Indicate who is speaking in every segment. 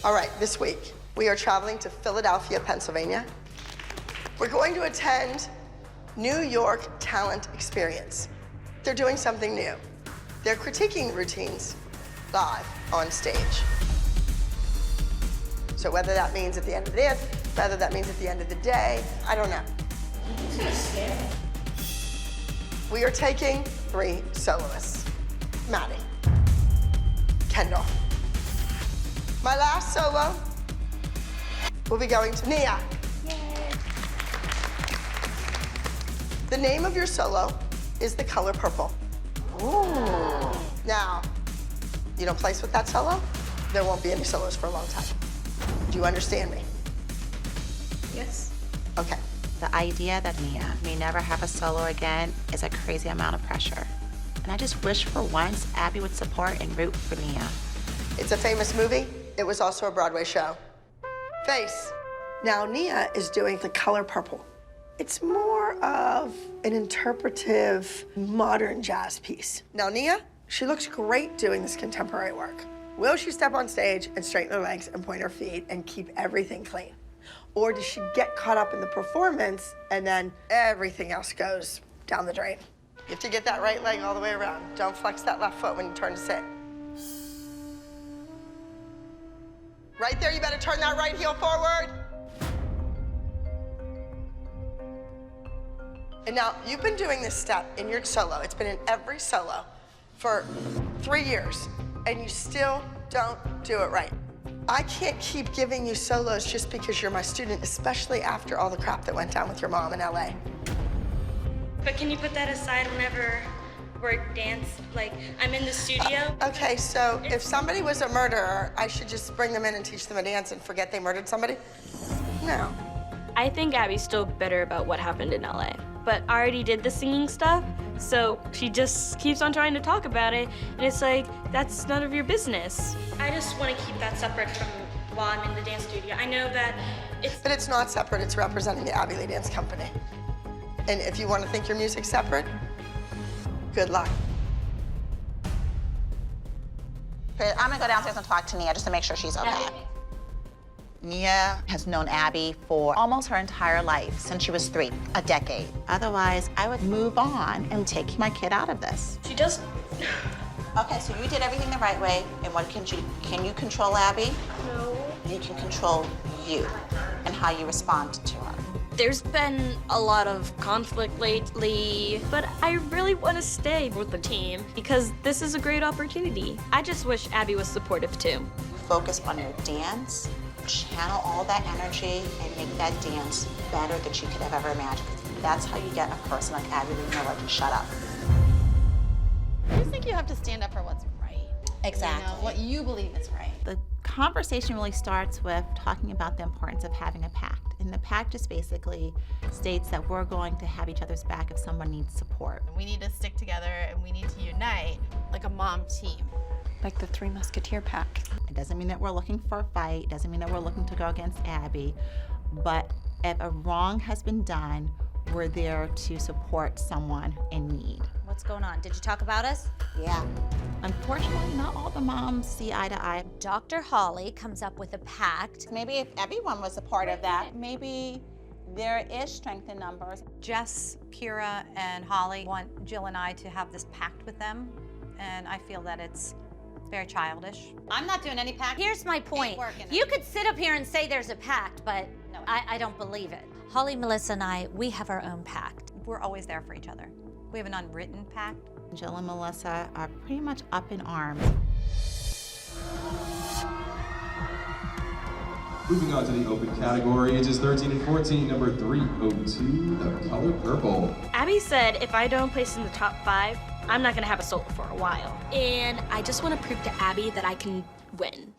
Speaker 1: All right, this week, we are traveling to Philadelphia, Pennsylvania. We're going to attend New York Talent Experience. They're doing something new. They're critiquing routines live on stage. So whether that means at the end of the dance, whether that means at the end of the day, I don't know.
Speaker 2: It's kind of scary.
Speaker 1: We are taking 3 soloists. Maddie, Kendall. My last solo will be going to Nia.
Speaker 2: Yay.
Speaker 1: The name of your solo is The Color Purple.
Speaker 2: Ooh.
Speaker 1: Now, you don't place with that solo, there won't be any solos for a long time. Do you understand me?
Speaker 2: Yes.
Speaker 1: Okay.
Speaker 3: The idea that Nia may never have a solo again is a crazy amount of pressure. And I just wish for once Abby would support and root for Nia.
Speaker 1: It's a famous movie. It was also a Broadway show. Face. Now, Nia is doing The Color Purple. It's more of an interpretive, modern jazz piece. Now, Nia, she looks great doing this contemporary work. Will she step on stage and straighten her legs and point her feet and keep everything clean? Or does she get caught up in the performance and then everything else goes down the drain? You have to get that right leg all the way around. Don't flex that left foot when you turn to sit. Right there, you better turn that right heel forward. And now, you've been doing this step in your solo. It's been in every solo for 3 years, and you still don't do it right. I can't keep giving you solos just because you're my student, especially after all the crap that went down with your mom in LA.
Speaker 4: But can you put that aside whenever we're like, I'm in the studio?
Speaker 1: Okay, so if somebody was a murderer, I should just bring them in and teach them a dance and forget they murdered somebody? No.
Speaker 4: I think Abby's still bitter about what happened in LA, but I already did the singing stuff, so she just keeps on trying to talk about it, and it's like, that's none of your business. I just want to keep that separate from while I'm in the dance studio. I know that it's...
Speaker 1: But it's not separate, it's representing the Abbey Lee Dance Company. And if you want to think your music's separate, good luck.
Speaker 3: Okay, I'm gonna go downstairs and talk to Nia just to make sure she's okay. Nia has known Abby for almost her entire life, since she was 3, a decade. Otherwise, I would move on and take my kid out of this.
Speaker 4: She just...
Speaker 3: Okay, so you did everything the right way, and what can you control Abby?
Speaker 4: No.
Speaker 3: You can control you and how you respond to her.
Speaker 4: There's been a lot of conflict lately, but I really want to stay with the team because this is a great opportunity. I just wish Abby was supportive too.
Speaker 3: Focus on your dance, channel all that energy, and make that dance better than you could have ever imagined. That's how you get a person like Abby to know to shut up.
Speaker 5: I just think you have to stand up for what's right.
Speaker 3: Exactly.
Speaker 5: You know, what you believe is right.
Speaker 3: The conversation really starts with talking about the importance of having a pact. And the pact just basically states that we're going to have each other's back if someone needs support.
Speaker 5: We need to stick together and we need to unite like a mom team.
Speaker 2: Like the Three Musketeer pact.
Speaker 3: It doesn't mean that we're looking for a fight, it doesn't mean that we're looking to go against Abby, but if a wrong has been done, we're there to support someone in need.
Speaker 6: What's going on? Did you talk about us?
Speaker 3: Yeah. Unfortunately, not all the moms see eye to eye.
Speaker 6: Dr. Holly comes up with a pact.
Speaker 3: Maybe if everyone was a part of that, maybe there is strength in numbers.
Speaker 7: Jess, Kira, and Holly want Jill and I to have this pact with them, and I feel that it's very childish.
Speaker 5: I'm not doing any pact.
Speaker 6: Here's my point. You could sit up here and say there's a pact, but no, I don't believe it. Holly, Melissa, and I, we have our own pact.
Speaker 7: We're always there for each other. We have an unwritten pact.
Speaker 3: Jill and Melissa are pretty much up in arms.
Speaker 8: Moving on to the open category, ages 13 and 14, number 302, The Color Purple.
Speaker 4: Abby said if I don't place in the top 5, I'm not gonna have a solo for a while. And I just want to prove to Abby that I can win.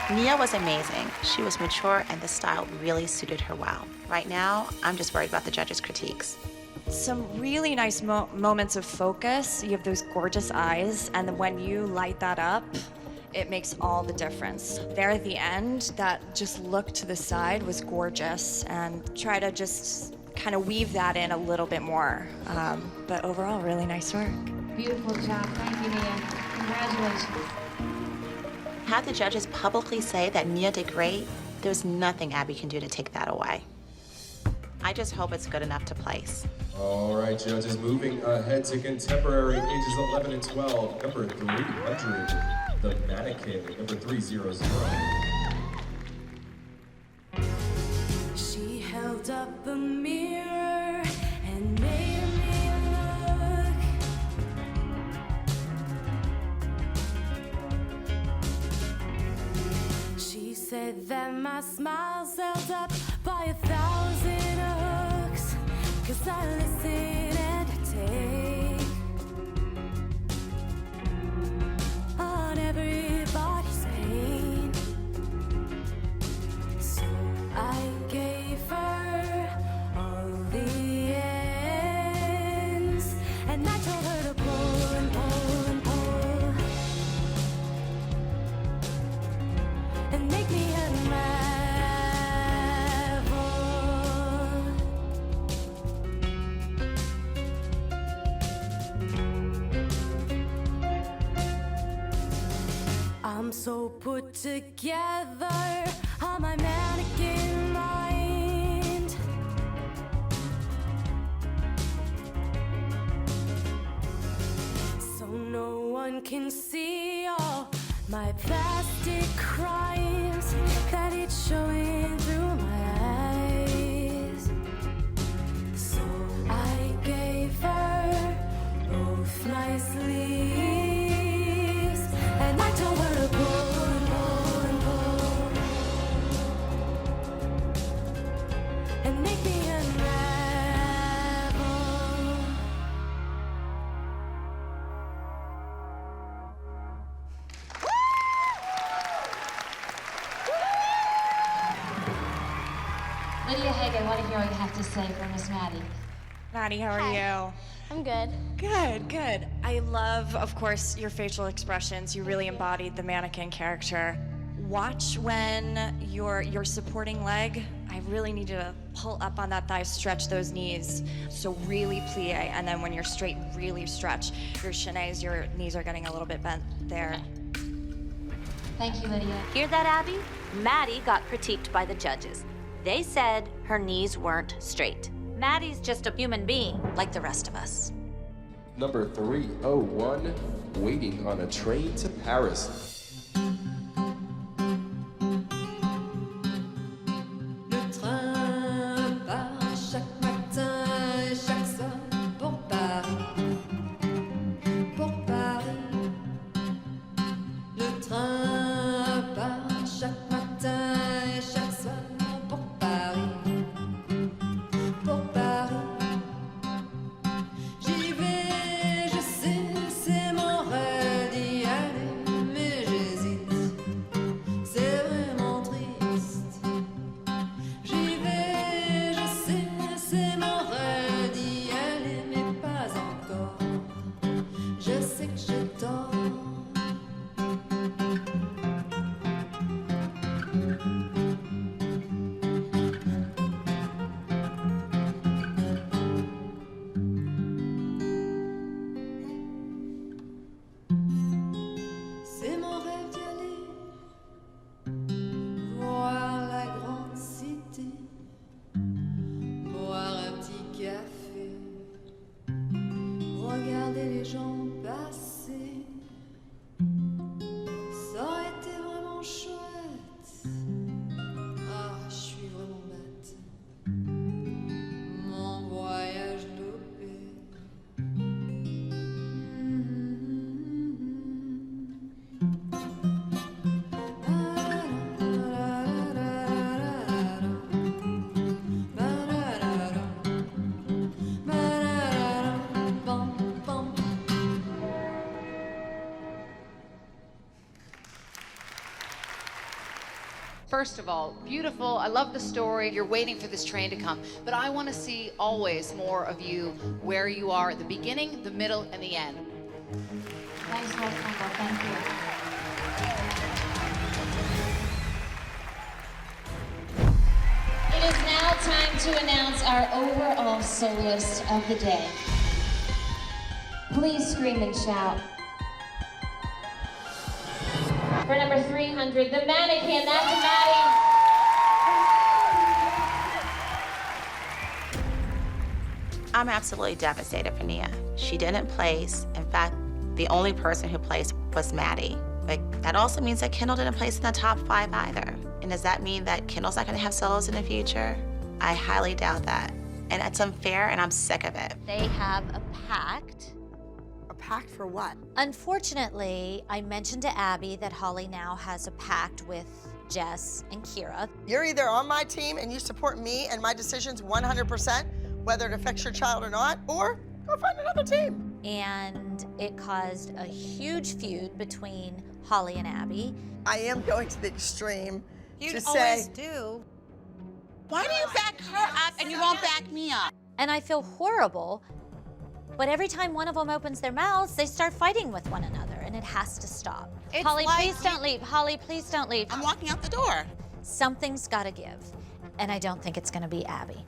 Speaker 3: Nia was amazing. She was mature and the style really suited her well. Right now, I'm just worried about the judges' critiques.
Speaker 2: Some really nice moments of focus. You have those gorgeous eyes, and then when you light that up, it makes all the difference. There at the end, that just look to the side was gorgeous, and try to just kind of weave that in a little bit more. But overall, really nice work.
Speaker 9: Beautiful job. Thank you, Nia. Congratulations.
Speaker 3: Had the judges publicly say that Nia did great, there's nothing Abby can do to take that away. I just hope it's good enough to place.
Speaker 8: All right, judges, moving ahead to contemporary, ages 11 and 12, number 300, the mannequin, number 300.
Speaker 10: She held up a mirror and made me look. She said that my smile's held up by 1,000 hooks, 'cause I listen and I take on everybody's pain. So I gave her all the ends, and I told her to pull and pull and pull, and make me unravel. I'm so put together on my mannequin mind. So no one can see all my plastic crimes, that it's showing through my eyes. So I gave her both my sleeves, and I told her to pull and pull and pull, and make me unravel.
Speaker 9: Lydia Haig, I want to hear what you have to say for Miss Maddie.
Speaker 2: Maddie, how are you?
Speaker 11: I'm good.
Speaker 2: Good, good. I love, of course, your facial expressions. You really embodied the mannequin character. Watch when your supporting leg, I really need you to pull up on that thigh, stretch those knees. So really plie, and then when you're straight, really stretch your chenets, your knees are getting a little bit bent there.
Speaker 9: Thank you, Lydia.
Speaker 6: Hear that, Abby? Maddie got critiqued by the judges. They said her knees weren't straight. Maddie's just a human being, like the rest of us.
Speaker 8: Number 301, waiting on a train to Paris.
Speaker 10: Le train part chaque matin et chaque soir pour Paris, pour Paris. Le train part chaque matin et chaque soir pour Paris, pour Paris. J'y vais, je sais, c'est mon rêve d'y aller, mais j'hésite, c'est vraiment triste. J'y vais, je sais, c'est mon rêve d'y aller, mais pas encore. Je sais que j'ai tort.
Speaker 11: First of all, beautiful. I love the story. You're waiting for this train to come. But I want to see always more of you where you are at the beginning, the middle, and the end.
Speaker 9: Nice work, Kendall. Thank you. It is now time to announce our overall soloist of the day. Please scream and shout. For number 300, the mannequin, that's Maddie.
Speaker 3: I'm absolutely devastated for Nia. She didn't place. In fact, the only person who placed was Maddie. But that also means that Kendall didn't place in the top 5 either. And does that mean that Kendall's not gonna have solos in the future? I highly doubt that. And it's unfair, and I'm sick of it.
Speaker 6: They have a pact.
Speaker 1: A pact for what?
Speaker 6: Unfortunately, I mentioned to Abby that Holly now has a pact with Jess and Kira.
Speaker 1: You're either on my team and you support me and my decisions 100%, whether it affects your child or not, or go find another team.
Speaker 6: And it caused a huge feud between Holly and Abby.
Speaker 1: I am going to the extreme
Speaker 7: You
Speaker 1: to
Speaker 7: always
Speaker 1: say,
Speaker 7: do.
Speaker 3: Why do you back her up and you won't back me up?
Speaker 6: And I feel horrible, but every time one of them opens their mouths, they start fighting with one another, and it has to stop.
Speaker 3: It's
Speaker 6: Holly,
Speaker 3: like
Speaker 6: please don't leave. Holly, please don't leave.
Speaker 3: I'm walking out the door.
Speaker 6: Something's gotta give, and I don't think it's gonna be Abby.